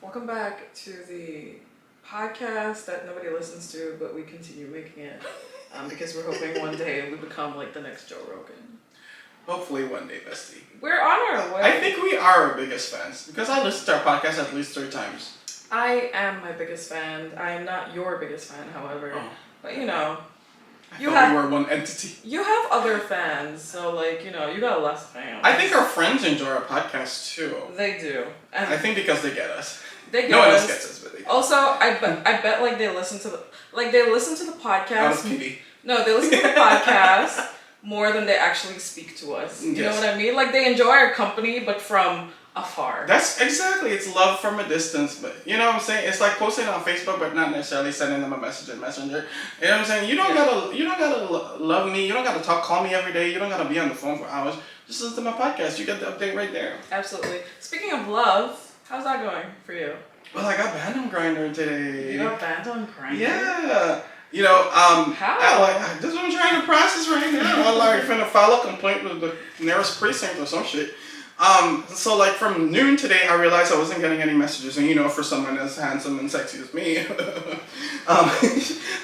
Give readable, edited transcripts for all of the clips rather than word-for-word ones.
Welcome back to the podcast that nobody listens to, but we continue making it because we're hoping one day we become like the next Joe Rogan. Hopefully one day, bestie. We're on our way. I think we are our biggest fans because I listen to our podcast at least 3 times. I am my biggest fan. I am not your biggest fan, however. Oh. But you know, we were one entity. You have other fans, so like, you know, you got less fans. I think our friends enjoy our podcast too. They do. And I think because they get us. No one else gets us, but they get also, I bet like they listen to the podcast. Out of pity. No, they listen to the podcast more than they actually speak to us. You know what I mean? Like they enjoy our company, but from afar. That's exactly. It's love from a distance, but you know what I'm saying. It's like posting on Facebook, but not necessarily sending them a message in Messenger. You know what I'm saying? You don't gotta love me. You don't gotta call me every day. You don't gotta be on the phone for hours. Just listen to my podcast. You get the update right there. Absolutely. Speaking of love, how's that going for you? Well, I got banned on Grindr today. You got banned on Grindr? Yeah. You know, how? That's what I'm trying to process right now. I'm like finna file a complaint with the nearest precinct or some shit. So like from noon today, I realized I wasn't getting any messages, and you know, for someone as handsome and sexy as me,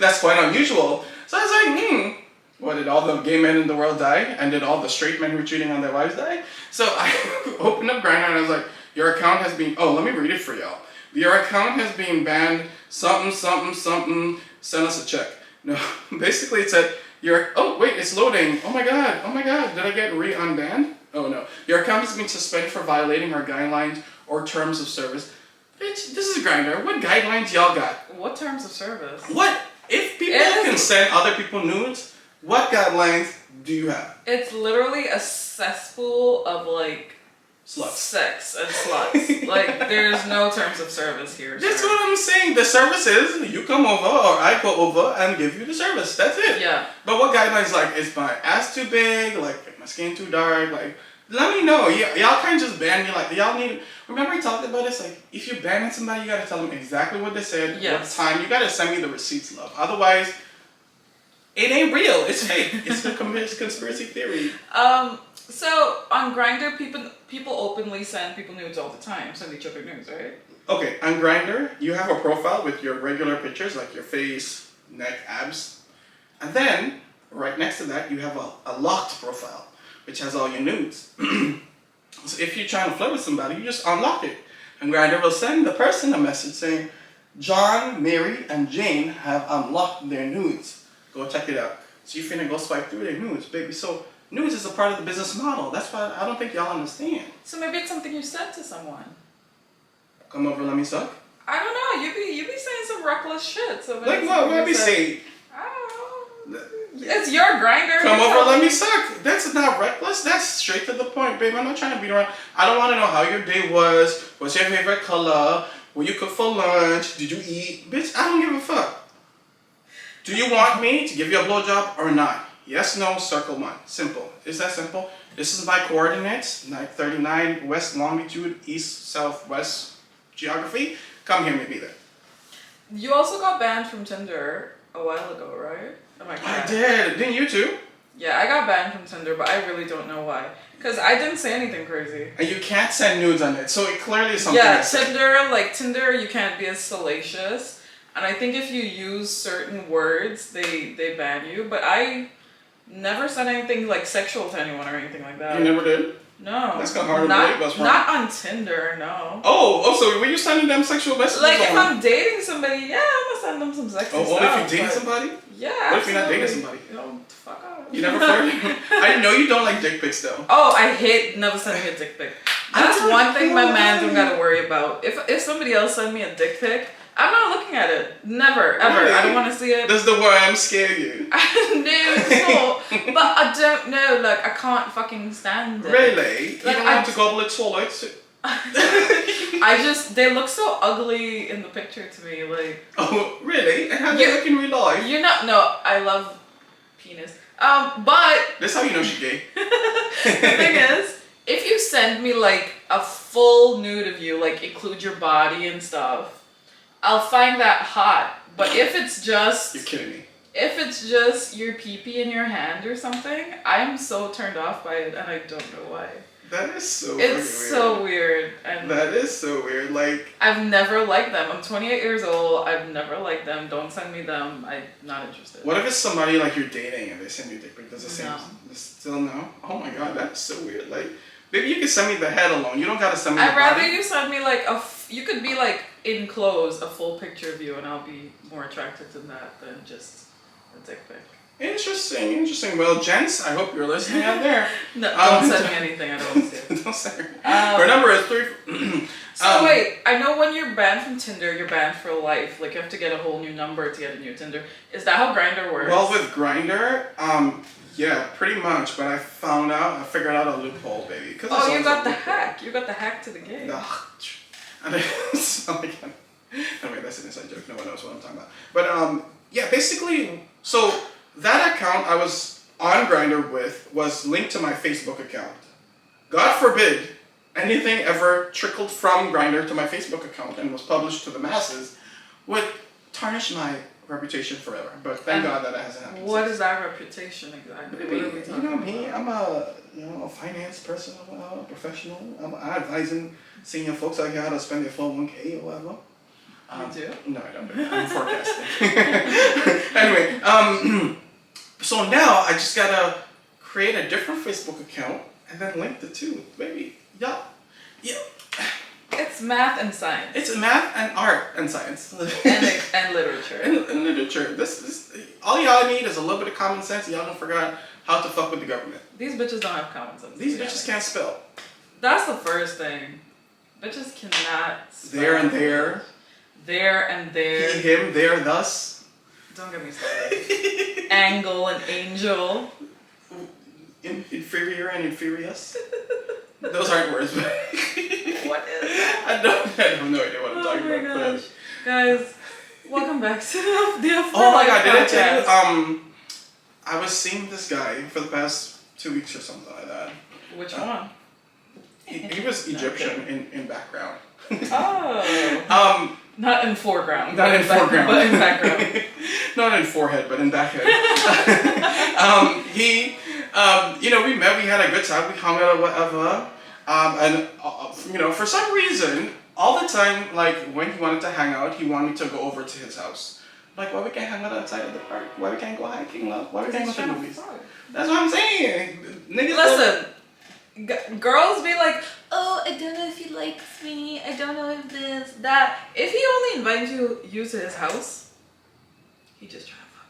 that's quite unusual. So I was like, what, did all the gay men in the world die? And did all the straight men who were cheating on their wives die? So I opened up Grindr and I was like, your account has been, let me read it for y'all. Your account has been banned, something, send us a check. No, basically it said, it's loading. Oh my god, did I get unbanned? Oh no, your account has been suspended for violating our guidelines or terms of service. Bitch, this is Grindr. What guidelines y'all got? What terms of service? What? If people can send other people nudes, what guidelines do you have? It's literally a cesspool of like sluts. Sex and sluts. Like there's no terms of service here. That's what I'm saying. The service is you come over or I go over and give you the service. That's it. Yeah. But what guidelines, like, is my ass too big? Like my skin too dark? Like, let me know. Y'all can't just ban me. Like, y'all need. Remember we talked about this? Like, if you're banning somebody, you gotta tell them exactly what they said, what time. You gotta send me the receipts, love. Otherwise, it ain't real. It's fake. It's a conspiracy theory. So on Grindr, people openly send people nudes all the time. Send each other nudes, right? Okay, on Grindr, you have a profile with your regular pictures, like your face, neck, abs, and then right next to that, you have a locked profile, which has all your nudes. So if you're trying to flirt with somebody, you just unlock it, and Grindr will send the person a message saying, John, Mary, and Jane have unlocked their nudes. Go check it out. So you finna go swipe through their nudes, baby. So nudes is a part of the business model. That's why I don't think y'all understand. So maybe it's something you said to someone. Come over, let me suck. I don't know. You be saying some reckless shit. So like what? What be saying? I don't know. It's your Grindr. Come over, let me suck. That's not reckless. That's straight to the point, babe. I'm not trying to beat around. I don't want to know how your day was. What's your favorite color? What you cook for lunch? Did you eat? Bitch, I don't give a fuck. Do you want me to give you a blowjob or not? Yes, no, circle 1. Simple. Is that simple? This is my coordinates. 39 west longitude, east, southwest geography. Come here, maybe there. You also got banned from Tinder a while ago, right? Am I correct? I did. Didn't you too? Yeah, I got banned from Tinder, but I really don't know why. Because I didn't say anything crazy. And you can't send nudes on it, so it clearly is something. Yeah, Tinder, you can't be as salacious. And I think if you use certain words, they ban you. But I never said anything like sexual to anyone or anything like that. You never did? No. That's kind of hard to believe. That's not on Tinder, no. Oh, so were you sending them sexual messages? Like if I'm dating somebody, yeah, I'm gonna send them some sexy stuff. Oh, only if you're dating somebody? Yeah. What if you're not dating somebody? You know, fuck off. You never flirted? I know you don't like dick pics though. Oh, I hate never sending me a dick pic. That's one thing my man don't gotta worry about. If somebody else send me a dick pic, I'm not looking at it. Never, ever. Really? I don't want to see it. Does the worm scare you? No, but I don't know. Like, I can't fucking stand it. Really? Like, you don't want to gobble it swallow it? they look so ugly in the picture to me. Like. Oh, really? And how do they look in real life? No, I love penis. But. That's how you know she's gay. The thing is, if you send me like a full nude of you, like include your body and stuff, I'll find that hot. But if it's just... You're kidding me. If it's just your pee-pee in your hand or something, I'm so turned off by it and I don't know why. That is so It's so weird. And that is so weird. Like, I've never liked them. I'm 28 years old. I've never liked them. Don't send me them. I'm not interested. what if it's somebody like you're dating and they send you dick pics? Does it say No. still no? Oh my god, that's so weird. Like, maybe you can send me the head alone. You don't gotta send me I'd the rather body. you send me like you could be like in clothes, a full picture of you, and I'll be more attracted to that than just a dick pic. Interesting. Well, gents, I hope you're listening out there. No, don't send me anything. I don't want to see it. Don't send me. Our number is 3. So wait, I know when you're banned from Tinder, you're banned for life. Like you have to get a whole new number to get a new Tinder. Is that how Grindr works? Well, with Grindr, yeah, pretty much. But I figured out a loophole, baby. Oh, you got the hack. You got the hack to the game. And it's not like, anyway, that's an inside joke. No one knows what I'm talking about. But yeah, basically, so that account I was on Grindr with was linked to my Facebook account. God forbid anything ever trickled from Grindr to my Facebook account and was published to the masses would tarnish my reputation forever. But thank God that it hasn't happened. What is that reputation exactly? Maybe, you know me, I'm a finance person, I'm a professional. I'm advising senior folks out here how to spend their 401k or whatever. You do? No, I don't do that. I'm forecasting. Anyway, so now I just gotta create a different Facebook account and then link the two. Baby, yeah. It's math and science. It's math and art and science. and literature. And literature. This all y'all need is a little bit of common sense. Y'all don't forget how to fuck with the government. These bitches don't have common sense. These bitches can't spell. That's the first thing. Bitches cannot spell. There and there. There and there. He, him, there, thus. Don't get me started. Angle and angel. Inferior and infurious. Those aren't words, but what is that? I have no idea what I'm talking about. Gosh. Guys, welcome back to the Oh my god, did I podcast. tell you? I was seeing this guy for the past 2 weeks or something like that. Which one? He was Egyptian in background. Oh. Not in foreground. Not in foreground. But in background. Not in forehead, but in backhead. We met, we had a good time, we hung out or whatever. For some reason, all the time, like, when he wanted to hang out, he wanted to go over to his house. Like, why we can't hang out outside of the park? Why we can't go hiking, love? Why we can't go to the movies? That's what I'm saying. Niggas Listen, girls be like, oh, I don't know if he likes me. I don't know if this, that. If he only invites you to his house, he just trying to fuck.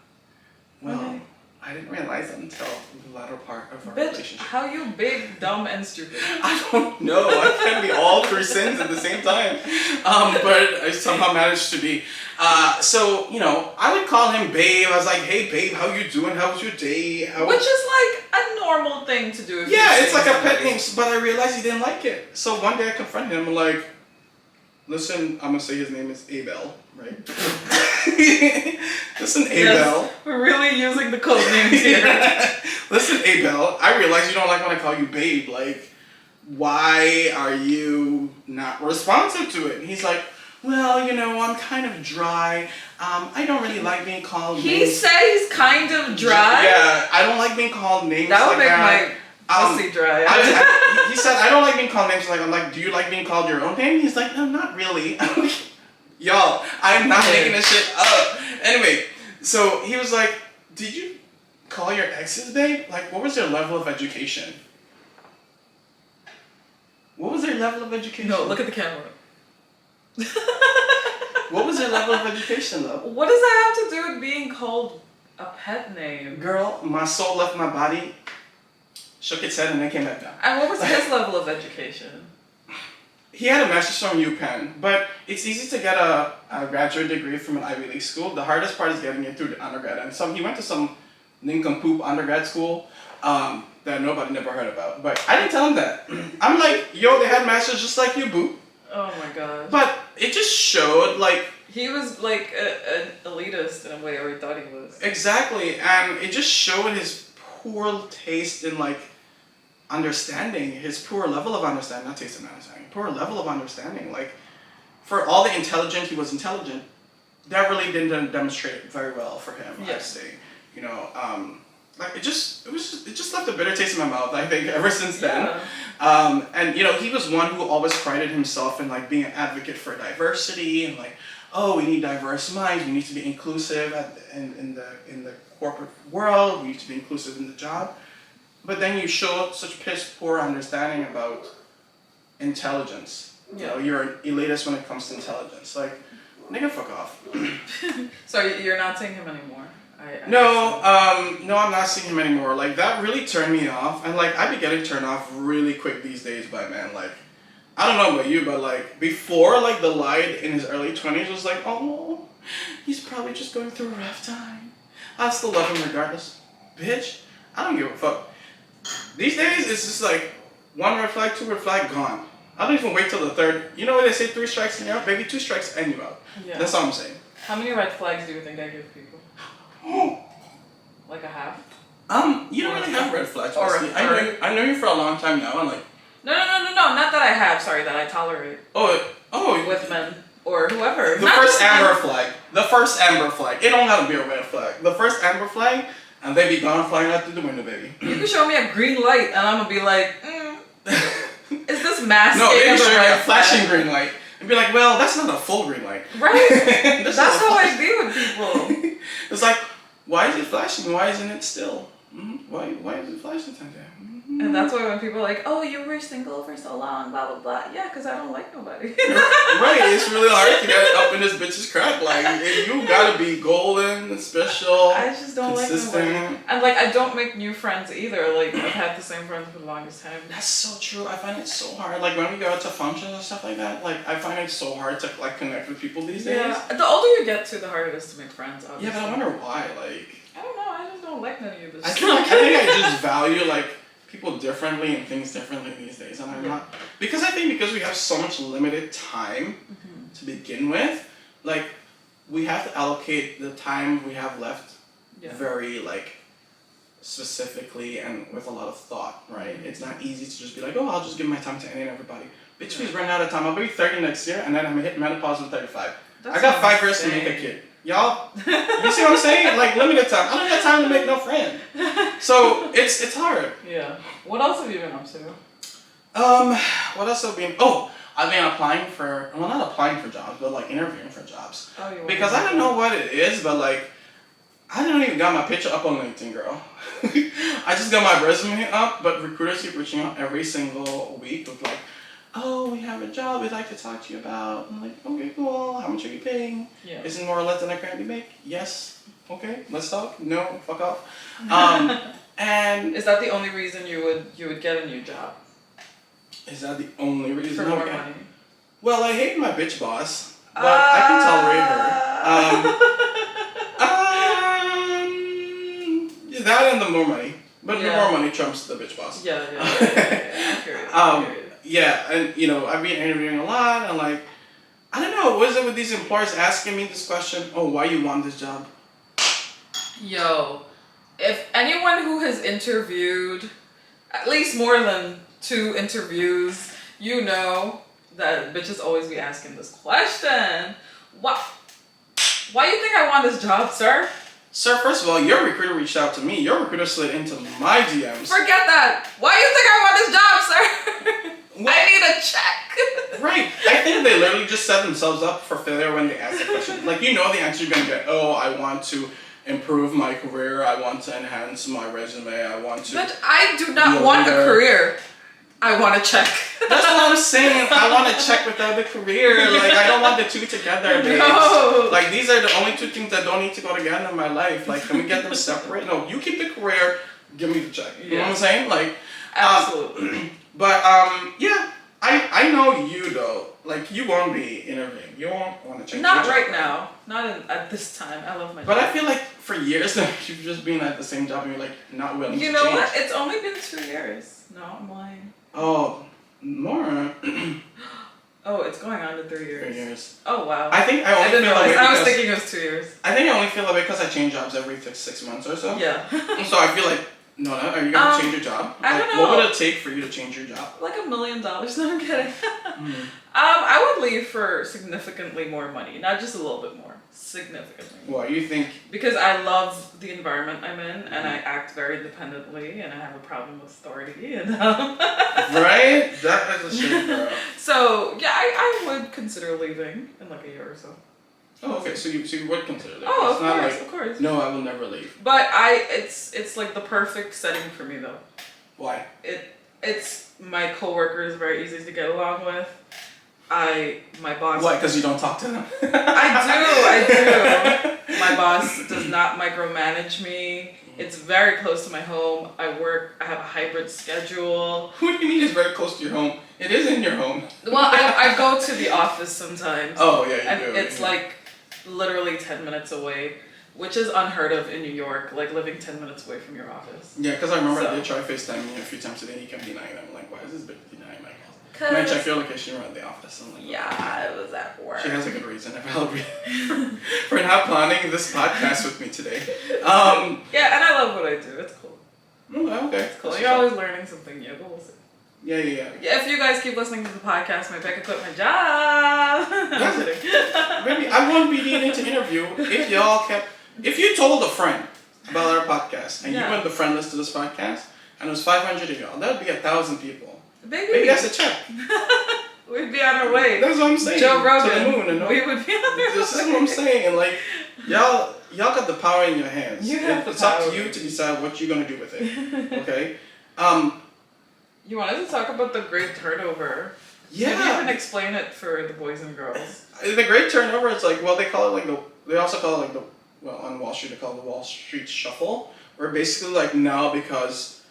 Well, Okay. I didn't realize that until the latter part of our Bitch, relationship. how you big, dumb, and stupid? I don't know. I can't be all 3 sins at the same time. But I somehow managed to be. I would call him babe. I was like, hey babe, how you doing? How was your day? Which is like a normal thing to do. If yeah, you're it's like a dating pet somebody. name. But I realized he didn't like it. So one day I confronted him, like, listen, I'm gonna say his name is Abel, right? Listen, Abel. Yes, we're really using the code names here. Listen, Abel, I realize you don't like when I call you babe. Like, why are you not responsive to it? And he's like, well, I'm kind of dry. I don't really like being called names. He said he's kind of dry? Yeah, I don't like being called names That would like make that. my pussy dry. He said, I don't like being called names. I'm like, do you like being called your own name? He's like, no, not really. Y'all, I'm not making this shit up. Anyway, so he was like, did you call your exes, babe? Like, what was their level of education? What was their level of education? No, look at the camera. What was their level of education, though? What does that have to do with being called a pet name? Girl, my soul left my body, shook its head, and then came back down. And what was his level of education? He had a master's from UPenn, but it's easy to get a graduate degree from an Ivy League school. The hardest part is getting it through the undergrad. And he went to some nincompoop undergrad school that nobody never heard about. But I didn't tell him that. I'm like, yo, they had masters just like you, boo. Oh my god. But it just showed, like... He was like an elitist in a way, or he thought he was. Exactly, and it just showed his poor taste in, like, understanding, his poor level of understanding, not taste and understanding, poor level of understanding. Like, for all the intelligent, he was intelligent. That really didn't demonstrate very well for him, Yeah. I'd say. like it just left a bitter taste in my mouth. I think ever since then. Yeah. And he was one who always prided himself in like being an advocate for diversity and like, oh, we need diverse minds. We need to be inclusive in the corporate world. We need to be inclusive in the job. But then you show such piss poor understanding about intelligence. Yeah. You're an elitist when it comes to intelligence. Like, nigga, fuck off. So you're not seeing him anymore? No, I'm not seeing him anymore. Like, that really turned me off. And like, I be getting turned off really quick these days by men. Like, I don't know about you, but like, before, like, the Lide in his early 20s was like, oh, he's probably just going through a rough time. I still love him regardless. Bitch, I don't give a fuck. These days, it's just like, 1 red flag, 2 red flag, gone. I don't even wait till the third. You know what they say, 3 strikes and you're out? Baby, 2 strikes and you're out. Yeah. That's all I'm saying. How many red flags do you think I give people? Like a half? You don't really have red flags, Or honestly. I know you for a long time now, and like... No, not that I have, sorry, that I tolerate. Oh. With men, or whoever. The first amber flag. It don't gotta be a red flag. The first amber flag, and they be gone flying out through the window, baby. You can show me a green light, and I'm gonna be like, is this masking? No, they can show you a flashing flag? green light, and be like, well, that's not a full green light. Right? That's how I be with people. It's like, why is it flashing? Why isn't it still? Why is it flashing sometimes? And that's why when people are like, oh, you were single for so long, blah, blah, blah. Yeah, because I don't like nobody. Right, it's really hard to get up in this bitch's crap. Like, you gotta be golden, special, I just don't consistent. like nobody. And like, I don't make new friends either. Like, I've had the same friends for the longest time. That's so true. I find it so hard. Like, when we go out to functions and stuff like that, like, I find it so hard to, like, connect with people these days. Yeah, the older you get to, the harder it is to make friends, obviously. Yeah, but I wonder why, like... I don't know, I just don't like none of you. I think I just value, like, people differently and things differently these days, and I'm not... Because we have so much limited time to begin with, like, we have to allocate the time we have left very, like, specifically and with a lot of thought, right? It's not easy to just be like, oh, I'll just give my time to any and everybody. Bitch, please run out of time. I'll be 30 next year, and then I'm gonna hit menopause with 35. I got 5 years to make a kid. Y'all, you see what I'm saying? Like, limited time. I don't got time to make no friend. So, it's hard. Yeah. What else have you been up to? What else have I been... Oh, I've been applying for... Well, not applying for jobs, but, like, interviewing for jobs. Oh, you Because I don't know what it is, but, like, I don't even got my picture up on LinkedIn, girl. I just got my resume up, but recruiters keep reaching out every single week with, like, oh, we have a job we'd like to talk to you about. I'm like, okay, cool. How much are you paying? Yeah. Is it more or less than I currently make? Yes. Okay, let's talk. No, fuck off. And is that the only reason you would get a new job? Is that the only reason? For more money? Well, I hate my bitch boss, but I can tolerate her. That and the more money. But the more money trumps the bitch boss. Yeah. I hear it. Yeah, and I've been interviewing a lot, and like, I don't know, what is it with these employers asking me this question? Oh, why you want this job? Yo, if anyone who has interviewed at least more than 2 interviews, you know that bitches always be asking this question. Why you think I want this job, sir? Sir, first of all, your recruiter reached out to me. Your recruiter slid into my DMs. Forget that. Why you think I want this job, sir? Well, I need a check. Right. I think they literally just set themselves up for failure when they ask the question. Like, you know the answer you're going to get. Oh, I want to improve my career. I want to enhance my resume. I want to... But I do not want a career. I want a check. That's what I'm saying. I want a check without the career. Like, I don't want the 2 together, babes. No. Like, these are the only 2 things that don't need to go together in my life. Like, can we get them separate? No, you keep the career, give me the check. You know what I'm saying? Like... Absolutely. But, yeah, I know you, though. Like, you won't be interviewing. You won't want to change Not right now. Not at this time. I love my job. But I feel like for years now, you've just been at the same job and you're, like, not willing to change. You know what? It's only been 2 years. No, I'm lying. Oh, more. Oh, it's going on to 3 years. 3 years. Oh, wow. I think I only feel that way I was thinking it was 2 years. I think I only feel that way because I change jobs every 6 months or so. Yeah. So I feel like No, are you gonna change your job? I don't know. What would it take for you to change your job? Like $1 million. No, I'm kidding. I would leave for significantly more money, not just a little bit more. Significantly. What you think? Because I love the environment I'm in, and I act very independently, and I have a problem with authority, and Right? That is a shame, girl. So yeah, I would consider leaving in like a year or so. Oh, okay. So you would consider that? Oh, It's not like, of course. no, I will never leave. But it's like the perfect setting for me though. Why? It's my coworker is very easy to get along with. My boss. Why? Because you don't talk to them. I do. My boss does not micromanage me. It's very close to my home. I have a hybrid schedule. What do you mean it's very close to your home? It is in your home. Well, I go to the office sometimes. Oh, yeah, and you do. it's like literally 10 minutes away, which is unheard of in New York, like living 10 minutes away from your office. Yeah, because I remember I did try FaceTiming you a few times today and you kept denying them. I'm like, why is this bitch denying my calls? And I checked your location, you're at the office. I'm like, yeah, it was at work. She has a good reason for not planning this podcast with me today. Yeah, and I love what I do. It's cool. Okay. It's cool. You're always learning something new, but we'll see. Yeah. If you guys keep listening to the podcast, maybe I could quit my job. I'm kidding. Maybe I won't be needing to interview if you told a friend about our podcast and you went the friend list to this podcast and it was 500 of y'all, that would be 1,000 people. Maybe that's a check. We'd be on our way. That's what I'm saying. Joe Rogan. To the moon, and we would be on our way. This is what I'm saying. Like, y'all got the power in your hands. It's up to you to decide what you're gonna do with it. Okay. You wanted to talk about the great turnover. Yeah. Maybe you can explain it for the boys and girls. The great turnover. It's like, well, they call it like they also call it like on Wall Street they call it the Wall Street Shuffle, where basically like now because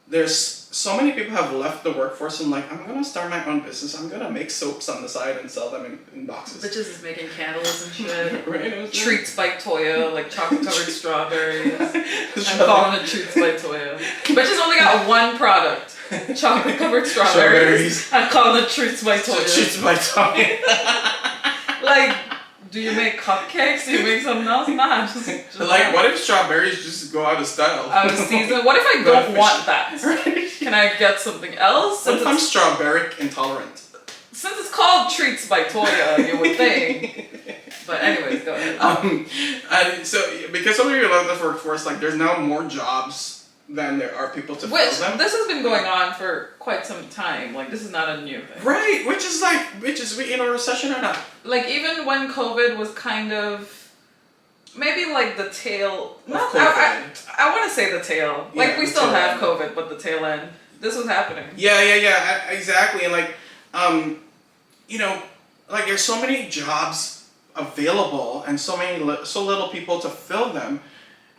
there's so many people have left the workforce and like, I'm gonna start my own business. I'm gonna make soaps on the side and sell them in boxes. Bitches is making candles and shit. Right? Treats by Toya, like chocolate covered strawberries. I'm calling it Treats by Toya. Bitches only got one product. Chocolate covered strawberries. I'm calling it Treats by Toya. Treats by Toya. Like, do you make cupcakes? Do you make something else? Nah, just like, what if strawberries just go out of style? Out of season? What if I don't want that? Can I get something else? What if I'm strawberry intolerant? Since it's called Treats by Toya, you would think. But anyways, go ahead. And so because some of you love the workforce, like there's now more jobs than there are people to fill them. This has been going on for quite some time. Like, this is not a new thing. Right, which is we in a recession or not? Like, even when COVID was kind of, maybe like the tail, not, COVID. I want to say the tail. Like, Yeah, we the still tail have end. COVID, but the tail end. This was happening. Yeah, exactly. And like, like there's so many jobs available and so little people to fill them.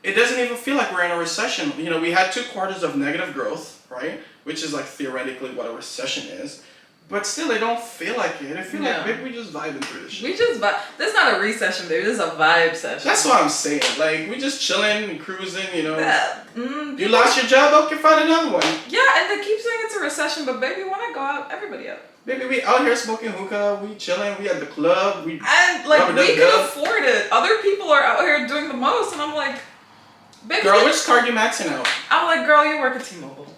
It doesn't even feel like we're in a recession. You know, we had 2 quarters of negative growth, right? Which is like theoretically what a recession is. But still, it don't feel like it. I feel like maybe we just vibing through this shit. We just vibe. This is not a recession, baby. This is a vibe session. That's what I'm saying. Like, we just chilling and cruising, you know. You People, lost your job, okay, find another one. yeah, and they keep saying it's a recession, but baby, when I go out, everybody out. Baby, we out here smoking hookah, we chilling, we at the club, we... And, like, Rubber we duck can dub. afford it. Other people are out here doing the most, and I'm like, baby. Girl, which card you maxing out? I'm like, girl, you work at T-Mobile.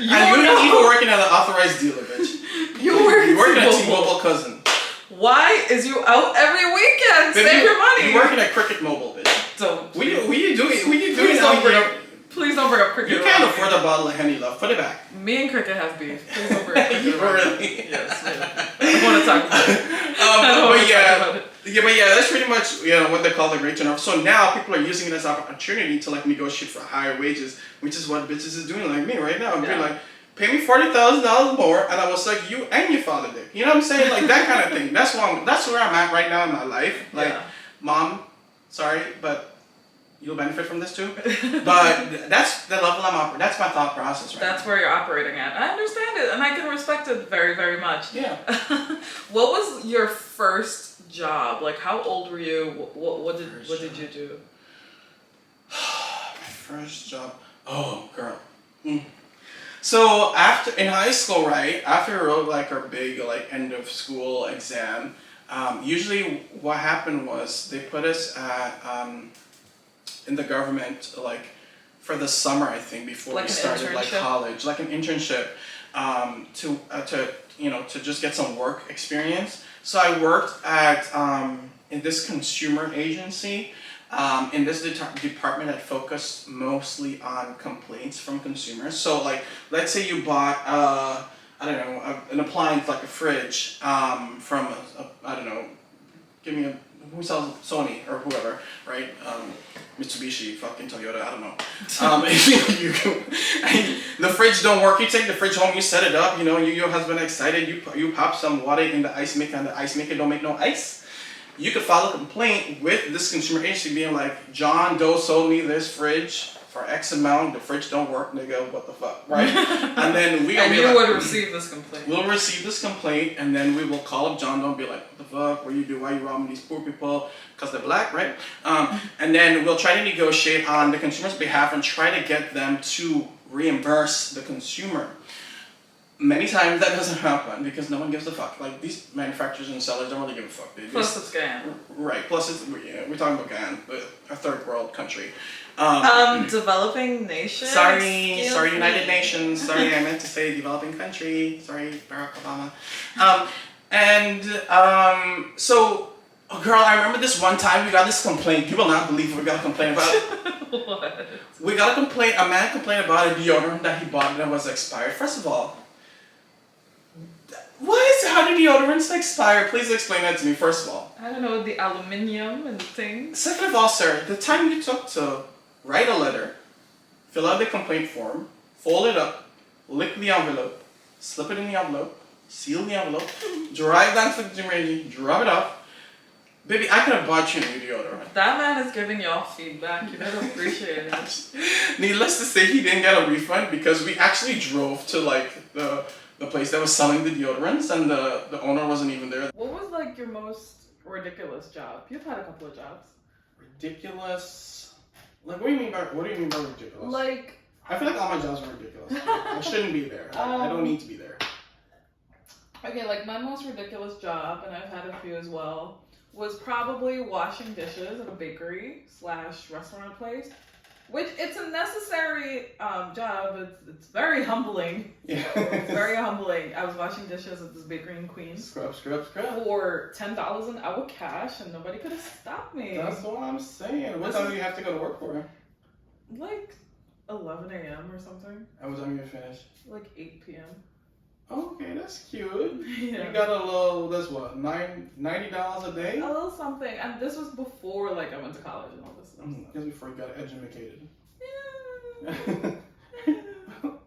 You ain't even working at an authorized dealer, bitch. You work at T-Mobile cousin. Why is you out every weekend? Baby, Save your money. You working at Cricket Mobile, bitch. Don't. What you doing? Please don't bring up Cricket. You can't afford a bottle of Henny, love. Put it back. Me and Cricket have beef. Please don't bring up Cricket. Really? Yes. I don't want to talk about it. But yeah, that's pretty much what they call the great turnover. So now people are using it as an opportunity to like negotiate for higher wages, which is what bitches is doing like me right now. I'm being like, pay me $40,000 more, and I will suck you and your father dick. You know what I'm saying? Like that kind of thing. That's where I'm at right now in my life. Like, Mom, sorry, but you'll benefit from this too. But that's the level I'm operating. That's my thought process right That's where you're operating at. I understand it, and I can respect it very, very much. Yeah. What was your first job? Like, how old were you? What did you do? My first job. Oh, girl. So in high school, right, after we wrote like our big like end of school exam, usually what happened was they put us at in the government, like for the summer, I think, before Like we an started like internship? college, like an internship, to just get some work experience. So I worked at in this consumer agency. In this department that focused mostly on complaints from consumers. So like, let's say you bought, I don't know, an appliance like a fridge from I don't know, give me a, who sells Sony or whoever, right? Mitsubishi, fucking Toyota, I don't know. The fridge don't work, you take the fridge home, you set it up, your husband excited, you pop some water in the ice maker and the ice maker don't make no ice. You could file a complaint with this consumer agency being like, John Doe sold me this fridge for X amount, the fridge don't work, nigga, what the fuck, right? And then we and be you like, would receive this complaint. we'll receive this complaint, and then we will call up John Doe and be like, what the fuck, what you do, why you robbing these poor people, because they're black, right? And then we'll try to negotiate on the consumer's behalf and try to get them to reimburse the consumer. Many times that doesn't happen because no one gives a fuck. Like, these manufacturers and sellers don't really give a fuck. Plus it's scam. Right. Plus we're talking about Ghana, a third world country. Developing nation. Sorry, United Nations. Sorry, I meant to say developing country. Sorry, Barack Obama. So, girl, I remember this one time we got this complaint. You will not believe we got a complaint about. What? We got a complaint. A man complained about a deodorant that he bought that was expired. First of all, how do deodorants expire? Please explain that to me, first of all. I don't know, the aluminium and things. Second of all, sir, the time you took to write a letter, fill out the complaint form, fold it up, lick the envelope, slip it in the envelope, seal the envelope, drive down to the consumer agency, drop it off. Baby, I could have bought you a new deodorant. That man is giving y'all feedback. You better appreciate it. Needless to say, he didn't get a refund because we actually drove to like the place that was selling the deodorants, and the owner wasn't even there. What was like your most ridiculous job? You've had a couple of jobs. Ridiculous? Like, what do you mean by ridiculous? Like, I feel like all my jobs are ridiculous. I shouldn't be there. I don't need to be there. Okay, like my most ridiculous job, and I've had a few as well, was probably washing dishes at a bakery / restaurant place. Which, it's a necessary job. It's very humbling. Yeah. It's very humbling. I was washing dishes at this bakery in Queens. Scrub. For $10 an hour cash, and nobody could have stopped me. That's what I'm saying. What time do you have to go to work for? Like 11 a.m. or something. And what time you finish? Like 8 p.m. Okay, that's cute. Yeah. You got a little, that's what, $90 a day? A little something. And this was before like I went to college and all this stuff. Because before you got educated. Yeah.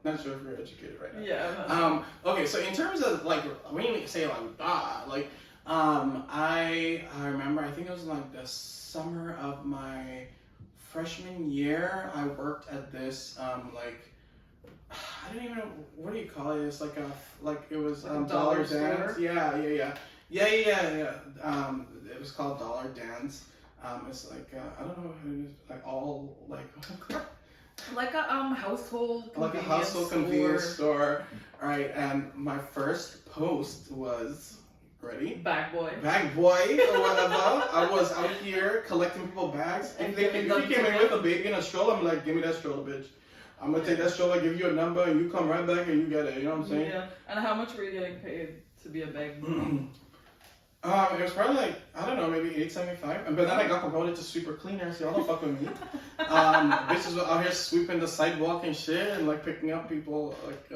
Not sure if you're educated right now. Yeah. Okay, so in terms of like, when you say like, I remember, I think it was like the summer of my freshman year, I worked at this, I don't even know, what do you call it? It's like it was Dollar Dance. Yeah. It was called Dollar Dance. It's like I don't know how it is, like all like like a household convenience store. All right, and my first post was ready. Bag boy or whatever. I was out here collecting people bags. If you came in with a baby in a stroller, I'm like, give me that stroller, bitch. I'm gonna take that stroller, give you a number, and you come right back and you get it. You know what I'm saying? Yeah. And how much were you getting paid to be a bag boy? It was probably like, I don't know, maybe $8.75. But then I got promoted to super cleaner, so y'all don't fuck with me. Bitches were out here sweeping the sidewalk and shit, and like picking up people like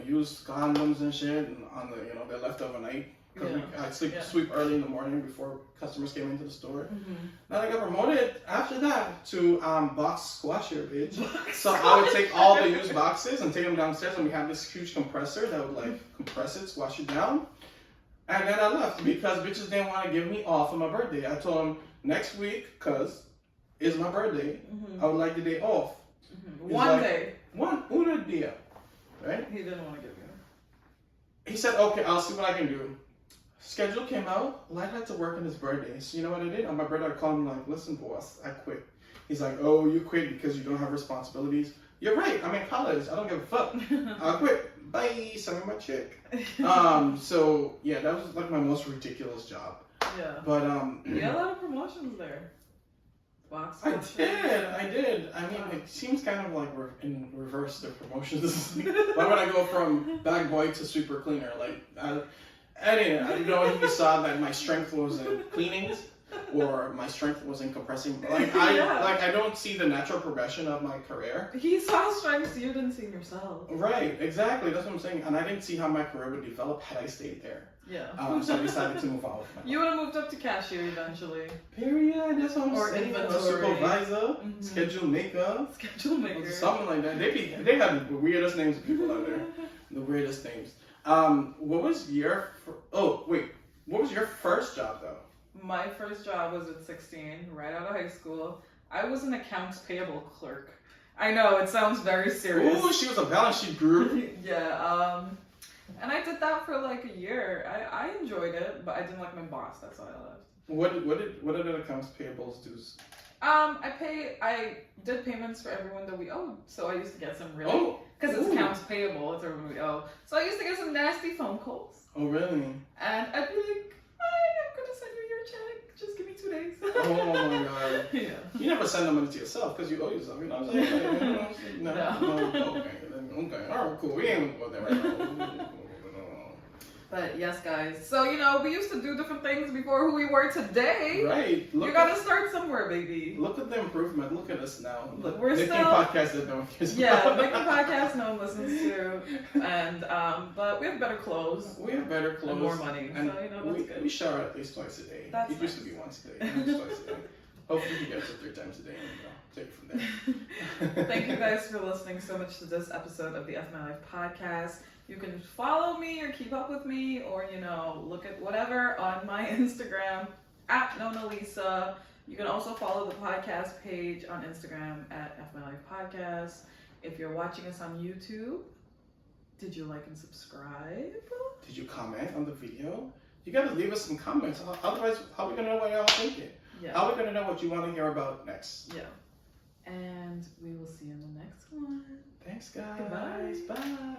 used condoms and shit, and on the they left overnight. Because I'd sweep early in the morning before customers came into the store. Mm-hmm. Then I got promoted after that to box squasher, bitch. So I would take all the used boxes and take them downstairs, and we had this huge compressor that would like compress it, squash it down. And then I left because bitches didn't want to give me off for my birthday. I told them next week, cause it's my birthday, I would like the day off. Mm-hmm. One day. Una dia. Right? He didn't want to give you. He said, okay, I'll see what I can do. Schedule came out. Lide had to work on his birthday. So you know what I did? On my birthday, I called him like, listen, boss, I quit. He's like, oh, you quit because you don't have responsibilities. You're right. I'm in college. I don't give a fuck. I quit. Bye. Send me my check. So yeah, that was like my most ridiculous job. Yeah. But you got a lot of promotions there. box? I did. I mean, it seems kind of like we're in reverse the promotions. Why would I go from bag boy to super cleaner? Like, I don't know if you saw that my strength was in cleanings or my strength was in compressing. Like, I don't see the natural progression of my career. He saw strengths you didn't see in yourself. Right, exactly. That's what I'm saying. And I didn't see how my career would develop had I stayed there. Yeah. So I decided to move on with my life. You would have moved up to cashier eventually. Period. That's what I'm saying. Or inventory. Supervisor, schedule maker. Schedule maker. Something like that. They have the weirdest names of people out there. The weirdest names. What was your first job though? My first job was at 16, right out of high school. I was an accounts payable clerk. I know, it sounds very serious. Ooh, she was a balance sheet guru. Yeah, and I did that for like a year. I enjoyed it, but I didn't like my boss, that's why I left. What did accounts payables do? I did payments for everyone that we owed. So I used to get some really, because it's accounts payable, it's everyone we owe. So I used to get some nasty phone calls. Oh, really? And I'd be like, I'm gonna send you your check. Just give me 2 days. Oh my god. Yeah. You never send the money to yourself because you owe yourself. You know what I'm saying? No. Okay. All right, cool. We ain't going there right now. But yes, guys. So, we used to do different things before who we were today. Right. You gotta start somewhere, baby. Look at the improvement. Look at us now. Look, we're making still podcasts that no one cares Yeah, about. making podcasts no one listens to. And but we have better clothes. We have better clothes. And more money. And so, that's good. we shower at least twice a day. That's It used to be once a day. Now it's twice a day. Hopefully he gets it 3 times a day and take it from there. Thank you guys for listening so much to this episode of the F My Life podcast. You can follow me or keep up with me or, look at whatever on my Instagram at Nona Lisa. You can also follow the podcast page on Instagram at F My Life Podcast. If you're watching us on YouTube, did you like and subscribe? Did you comment on the video? You gotta leave us some comments. Otherwise, how are we gonna know what y'all thinking? Yeah. How are we gonna know what you want to hear about next? Yeah. And we will see you in the next one. Thanks, guys. Goodbye. Bye.